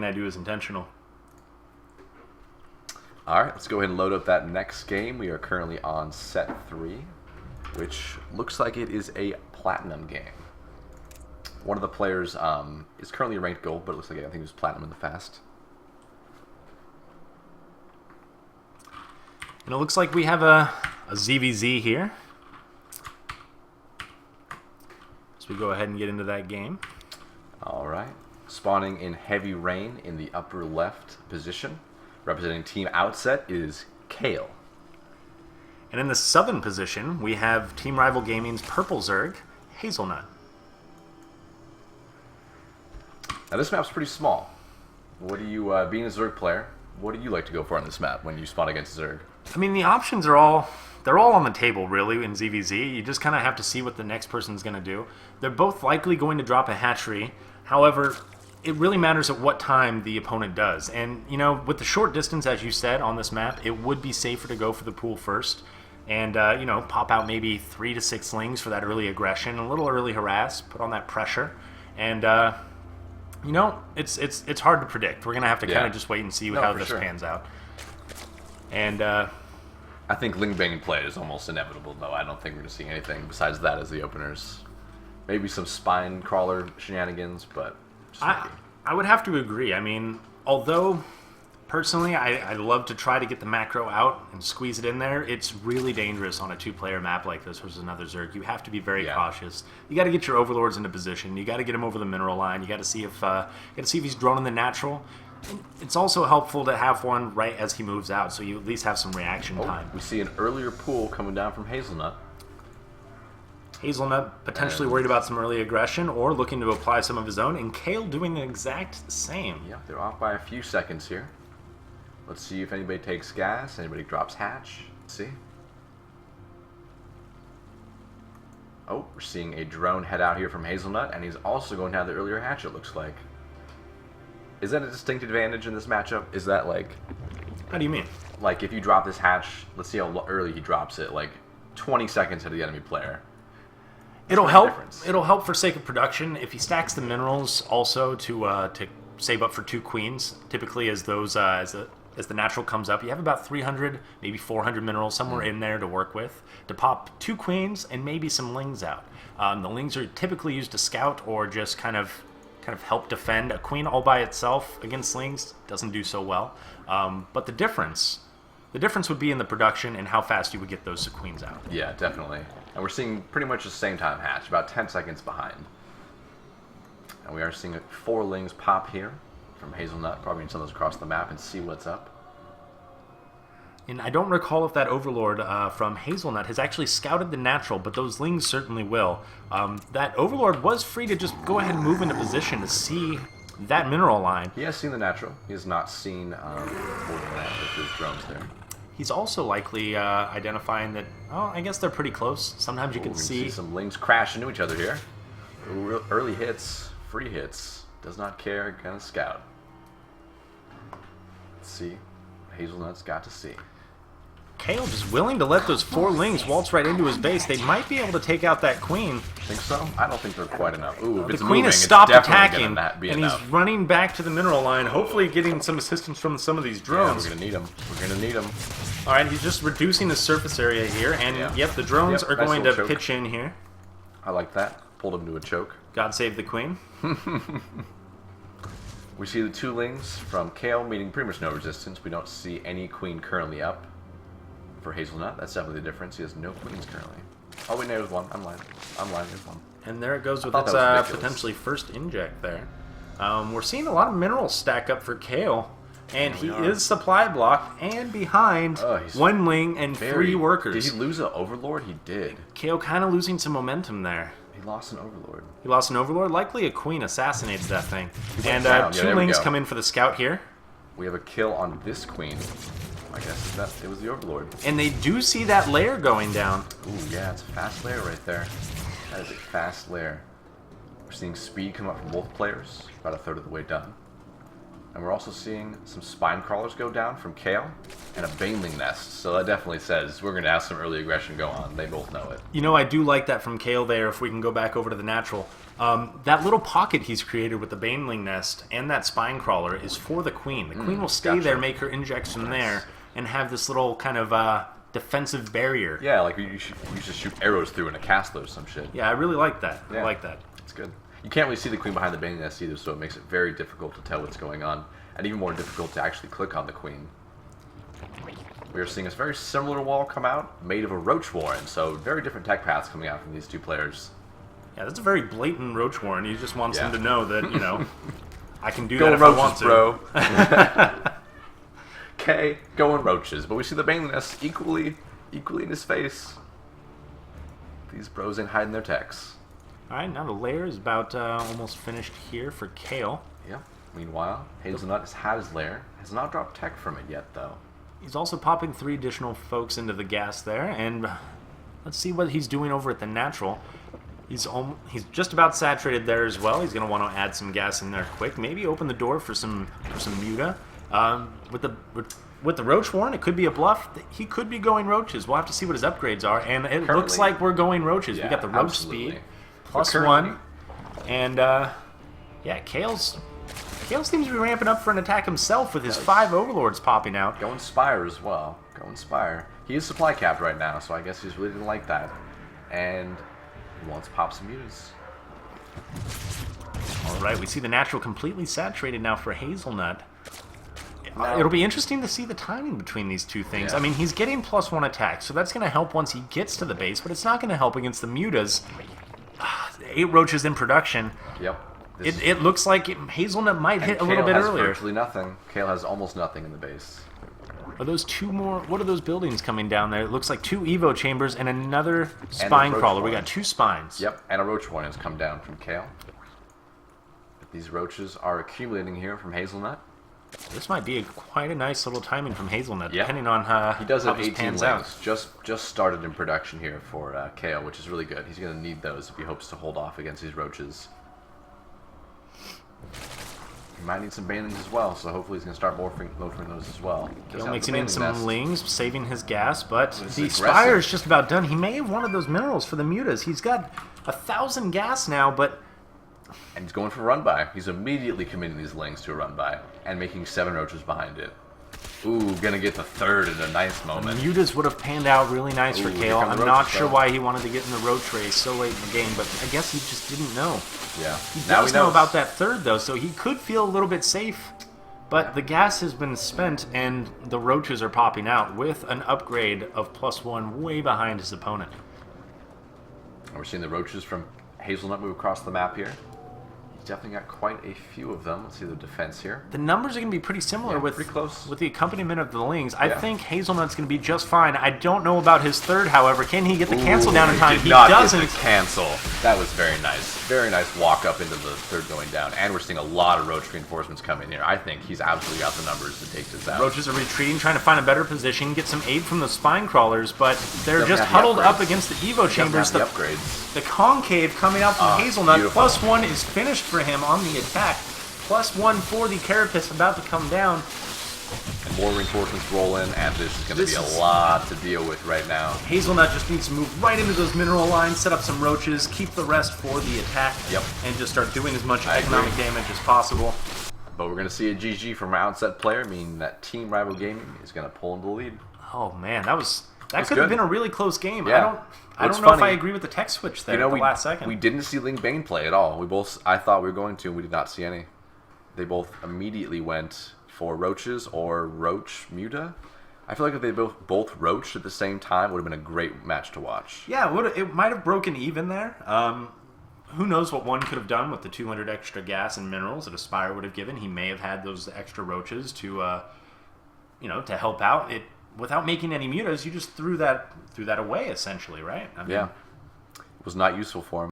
I do is intentional. All right, let's go ahead and load up that next game. We are currently on set 3, which looks like it is a platinum game. One of the players is currently ranked gold, but it looks like I think he was platinum in the fast. And it looks like we have a ZVZ here. So we go ahead and get into that game. All right. Spawning in heavy rain in the upper left position, representing Team Outset, is Kale. And in the southern position, we have Team Rival Gaming's Purple Zerg, Hazelnut. Now this map's pretty small. What do you, being a Zerg player, what do you like to go for on this map when you spawn against Zerg? I mean, the options are all on the table, really, in ZVZ. You just kind of have to see what the next person's going to do. They're both likely going to drop a hatchery. However, it really matters at what time the opponent does. And, you know, with the short distance, as you said, on this map, it would be safer to go for the pool first. And, you know, pop out maybe 3 to 6 slings for that early aggression, a little early harass, put on that pressure. And, you know, it's hard to predict. We're going to have to kind of just wait and see how this pans out. And, I think Lingbane play is almost inevitable, though. I don't think we're going to see anything besides that as the openers. Maybe some spine crawler shenanigans, but I would have to agree. I mean, although personally I love to try to get the macro out and squeeze it in there, it's really dangerous on a 2-player map like this versus another Zerg. You have to be very cautious. You got to get your overlords into position. You got to get him over the mineral line. You got to see if he's droning the natural. And it's also helpful to have one right as he moves out, so you at least have some reaction time. We see an earlier pool coming down from Hazelnut. Hazelnut potentially worried about some early aggression or looking to apply some of his own, and Kale doing the exact same. Yep, they're off by a few seconds here. Let's see if anybody takes gas, anybody drops hatch. Let's see. Oh, we're seeing a drone head out here from Hazelnut, and he's also going down the earlier hatch, it looks like. Is that a distinct advantage in this matchup? Is that like... How do you mean? Like, if you drop this hatch, let's see how early he drops it, like 20 seconds ahead of the enemy player. It'll help. It'll help for sake of production. If he stacks the minerals also to save up for 2 queens, typically as those as the natural comes up, you have about 300, maybe 400 minerals somewhere in there to work with to pop 2 queens and maybe some lings out. The lings are typically used to scout or just kind of help defend. A queen all by itself against slings doesn't do so well. But the difference would be in the production and how fast you would get those queens out. Yeah, definitely. And we're seeing pretty much the same time hatch, about 10 seconds behind. And we are seeing 4 lings pop here from Hazelnut. Probably going to send those across the map and see what's up. And I don't recall if that Overlord from Hazelnut has actually scouted the natural, but those lings certainly will. That Overlord was free to just go ahead and move into position to see that mineral line. He has seen the natural. He has not seen with his drones there. He's also likely identifying that, oh, I guess they're pretty close. Sometimes you can see some lings crash into each other here. Early hits, free hits. Does not care, gonna scout. Let's see. Hazelnut's got to see. Kale just willing to let those 4 lings waltz right into his base. They might be able to take out that queen. Think so? I don't think they're quite enough. Ooh, if the it's queen moving, has stopped it's attacking, be and enough. he's running back to the mineral line, hopefully getting some assistance from some of these drones. Yeah, we're gonna need him. We're gonna need him. All right, he's just reducing the surface area here, and yep, the drones are going to pitch in here. I like that. Pulled him to a choke. God save the queen. We see the 2 lings from Kale meeting pretty much no resistance. We don't see any queen currently up for Hazelnut. That's definitely the difference. He has no queens currently. Oh, wait, no, there's one. I'm lying. There's one. And there it goes with its potentially first inject there. We're seeing a lot of minerals stack up for Kale. And he is supply blocked and behind 1 ling and 3 workers. Did he lose an Overlord? He did. Kale kind of losing some momentum there. He lost an Overlord. He lost an Overlord. Likely a queen assassinated that thing. And 2 lings come in for the scout here. We have a kill on this queen. I guess it was the Overlord. And they do see that lair going down. Ooh, yeah, it's a fast lair right there. That is a fast lair. We're seeing speed come up from both players. About a third of the way done. And we're also also seeing some spine crawlers go down from Kale and a baneling nest. So that definitely says we're going to have some early aggression go on. They both know it. You know, I do like that from Kale there, if we can go back over to the natural. That little pocket he's created with the baneling nest and that spine crawler is for the queen. The queen will stay there, make her injects from there, and have this little kind of defensive barrier. Yeah, like you should shoot arrows through in a castle or some shit. Yeah, I really like that. Yeah. I like that. It's good. You can't really see the queen behind the baneling nest either, so it makes it very difficult to tell what's going on, and even more difficult to actually click on the queen. We are seeing a very similar wall come out, made of a roach warren, so very different tech paths coming out from these two players. Yeah, that's a very blatant roach warren. He just wants them to know that, you know, I can do Go that if roaches, I want to. bro. Okay, going roaches, but we see the baneling nest equally in his face. These bros ain't hiding their techs. Alright, now the lair is about almost finished here for Kale. Yep. Meanwhile, Hazelnut has had his lair, has not dropped tech from it yet, though. He's also popping 3 additional folks into the gas there, and let's see what he's doing over at the natural. He's just about saturated there as well. He's going to want to add some gas in there quick. Maybe open the door for some muta. With the roach warren, it could be a bluff. He could be going roaches. We'll have to see what his upgrades are, and it looks like we're going roaches. Yeah, we got the roach absolutely. speed +1, and yeah, Kale seems to be ramping up for an attack himself with his 5 overlords popping out. Going Spire as well. Going Spire. He is supply capped right now, so I guess he's really didn't like that. And he wants to pop some mutas. Alright, we see the natural completely saturated now for Hazelnut. Now, It'll be interesting to see the timing between these two things. Yeah. I mean, he's getting +1 attack, so that's going to help once he gets to the base, but it's not going to help against the mutas. 8 roaches in production. Yep. It looks like Hazelnut might hit a little bit Kale has earlier. virtually nothing. Kale has almost nothing in the base. Are those 2 more? What are those buildings coming down there? It looks like 2 Evo chambers and another And a spine roach crawler. We warren. got 2 spines. Yep, and a roach warren has come down from Kale. These roaches are accumulating here from Hazelnut. This might be quite a nice little timing from Hazelnut, Yeah. depending on how He does have this 18 pans lings. Just started in production here for Kale, which is really good. He's going to need those if he hopes to hold off against these roaches. He might need some banelings as well, so hopefully he's going to start loafing those as well. Kale mixing in some lings, saving his gas, but the aggressive. Spire is just about done. He may have wanted those minerals for the mutas. He's got 1,000 gas now, but And he's going for a run by. He's immediately committing these lings to a run by and making 7 roaches behind it. Ooh, gonna get the 3rd in a nice moment. mutas would have panned out really nice for Ooh, Kale. here come I'm the not roaches, sure though. why he wanted to get in the roach race so late in the game, but I guess he just didn't know. Yeah. He Now does he know knows. about that 3rd, though, so he could feel a little bit safe. But the gas has been spent, and the roaches are popping out with an upgrade of +1 way behind his opponent. And we're seeing the roaches from Hazelnut move across the map here. He's definitely got quite a few of them. Let's see the defense here. The numbers are going to be pretty similar Yeah, with pretty close. with the accompaniment of the lings. I Yeah. think Hazelnut's going to be just fine. I don't know about his 3rd, however. Can he get the cancel Ooh, down in time? He He not doesn't. Get the cancel. That was very nice. Very nice walk up into the 3rd going down. And we're seeing a lot of roach reinforcements coming here. I think he's absolutely got the numbers to take this out. Roaches are retreating, trying to find a better position, get some aid from the spine crawlers, but they're Doesn't just have the huddled up upgrades. against the Evo chambers. The upgrades. The concave coming out from Hazelnut. beautiful. +1 is finished for him on the attack. +1 for the carapace about to come down. And more reinforcements roll in, and this is going to This be is- a lot to deal with right now. Hazelnut just needs to move right into those mineral lines, set up some roaches, keep the rest for the attack, Yep. and just start doing as much I economic agree. damage as possible. But we're going to see a GG from our Outset player, meaning that Team Rival Gaming is going to pull into the lead. Oh man, that That's could have good. been a really close game. Yeah. I What's don't know if I funny- agree with the tech switch there You know, at the last second. we didn't see Ling Bane play at all. I thought we were going to, and we did not see any. They both immediately went for roaches or roach muta. I feel like if they both roached at the same time, it would have been a great match to watch. Yeah, it might have broken even there. Who knows what one could have done with the 200 extra gas and minerals that Aspire would have given. He may have had those extra roaches to, to help out. It without making any mutas, you just threw that away essentially, right? I mean, Yeah, it was not useful for him.